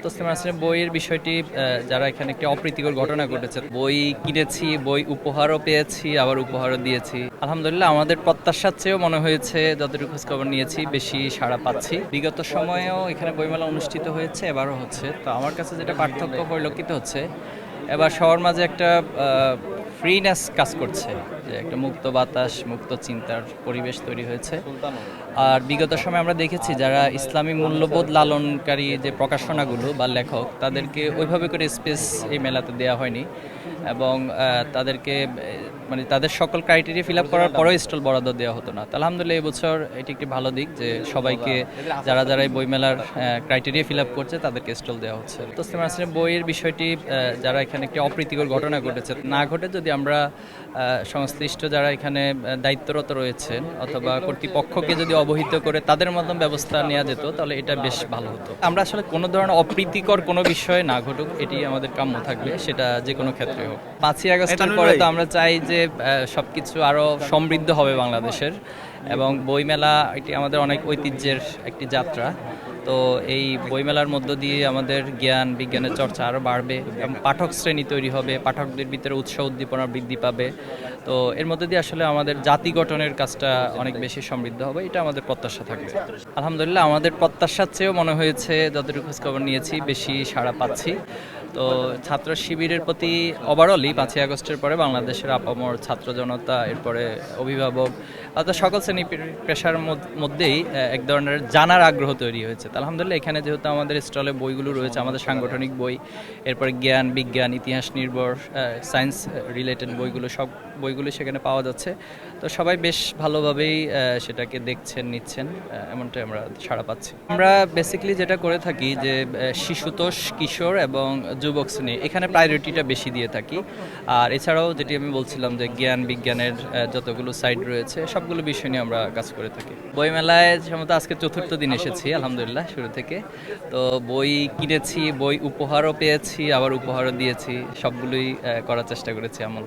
তসলিমা নাসরিনের বইয়ের বিষয়টি যারা এখানে একটি অপ্রীতিকর ঘটনা ঘটেছে, বই কিনেছি, বই উপহারও পেয়েছি, আবার উপহারও দিয়েছি। আলহামদুলিল্লাহ আমাদের প্রত্যাশার চেয়েও মনে হয়েছে, যতটুকু খোঁজখবর নিয়েছি বেশি সাড়া পাচ্ছি। বিগত সময়েও এখানে বইমেলা অনুষ্ঠিত হয়েছে, এবারও হচ্ছে। তো আমার কাছে যেটা পার্থক্য পরিলক্ষিত হচ্ছে, এবার সবার মাঝে একটা ফ্রিনেস কাজ করছে, যে একটা মুক্ত বাতাস, মুক্ত চিন্তার পরিবেশ তৈরি হয়েছে। আর বিগত সময় আমরা দেখেছি যারা ইসলামী মূল্যবোধ লালনকারী যে প্রকাশনাগুলো বা লেখক, তাদেরকে ওইভাবে করে স্পেস এই মেলাতে দেওয়া হয়নি, এবং তাদেরকে মানে তাদের সকল ক্রাইটেরিয়া ফিল আপ করার পরেও স্টল বরাদ্দ দেওয়া হতো না। তো আলহামদুলিল্লাহ এবছর এটি একটি ভালো দিক যে সবাইকে যারা যারা এই বইমেলার ক্রাইটেরিয়া ফিল আপ করছে তাদেরকে স্টল দেওয়া হচ্ছে। তসলিমা নাসরিনের বইয়ের বিষয়টি যারা এখানে একটি অপ্রীতিকর ঘটনা ঘটেছে না ঘটে যদি আমরা সংশ্লিষ্ট যারা এখানে দায়িত্বরত রয়েছেন অথবা কর্তৃপক্ষকে যদি অবহিত করে তাদের মতন ব্যবস্থা নেওয়া যেত, তাহলে এটা বেশ ভালো হতো। আমরা আসলে কোনো ধরনের অপ্রীতিকর কোনো বিষয় না ঘটুক, এটি আমাদের কাম্য থাকবে, সেটা যে কোনো ক্ষেত্রে হোক। 5ই আগস্টের পরে তো আমরা চাই যে সবকিছু আরো সমৃদ্ধ হবে বাংলাদেশের, এবং বইমেলা এটি আমাদের অনেক ঐতিহ্যের একটি যাত্রা। তো এই বইমেলার মধ্য দিয়ে আমাদের জ্ঞান বিজ্ঞানের চর্চা আরও বাড়বে, এবং পাঠক শ্রেণী তৈরি হবে, পাঠকদের ভিতরে উৎসাহ উদ্দীপনা বৃদ্ধি পাবে। তো এর মধ্যে দিয়ে আসলে আমাদের জাতি গঠনের কাজটা অনেক বেশি সমৃদ্ধ হবে, এটা আমাদের প্রত্যাশা থাকবে। আলহামদুলিল্লাহ আমাদের প্রত্যাশার চেয়েও মনে হয়েছে, যতটুকু খোঁজখবর নিয়েছি বেশি সাড়া পাচ্ছি। তো ছাত্র শিবিরের প্রতি ওভারঅলই 5ই আগস্টের পরে বাংলাদেশের আপামর ছাত্র জনতা, এরপরে অভিভাবক, অর্থাৎ সকল শ্রেণী পেশার মধ্যেই এক ধরনের জানার আগ্রহ তৈরি হয়েছে। আলহামদুলিল্লাহ এখানে যেহেতু আমাদের স্টলে বইগুলো রয়েছে, আমাদের সাংগঠনিক বই, এরপরে জ্ঞান বিজ্ঞান ইতিহাস নির্ভর সায়েন্স রিলেটেড বইগুলো, সব বইগুলো সেখানে পাওয়া যাচ্ছে। তো সবাই বেশ ভালোভাবেই সেটাকে দেখছেন, নিচ্ছেন, এমনটাই আমরা সাড়া পাচ্ছি। আমরা বেসিক্যালি যেটা করে থাকি যে শিশুতোষ, কিশোর এবং যুবক শ্রেণী এখানে প্রায়োরিটিটা বেশি দিয়ে থাকি। আর এছাড়াও যেটি আমি বলছিলাম যে জ্ঞান বিজ্ঞানের যতগুলো সাইড রয়েছে সবগুলো বিষয় নিয়ে আমরা কাজ করে থাকি। বইমেলায় সম্ভবত আজকে 4র্থ দিন এসেছি আলহামদুলিল্লাহ শুরু থেকে। তো বই কিনেছি, বই উপহারও পেয়েছি, আবার উপহারও দিয়েছি, সবগুলোই করার চেষ্টা করেছি আমল।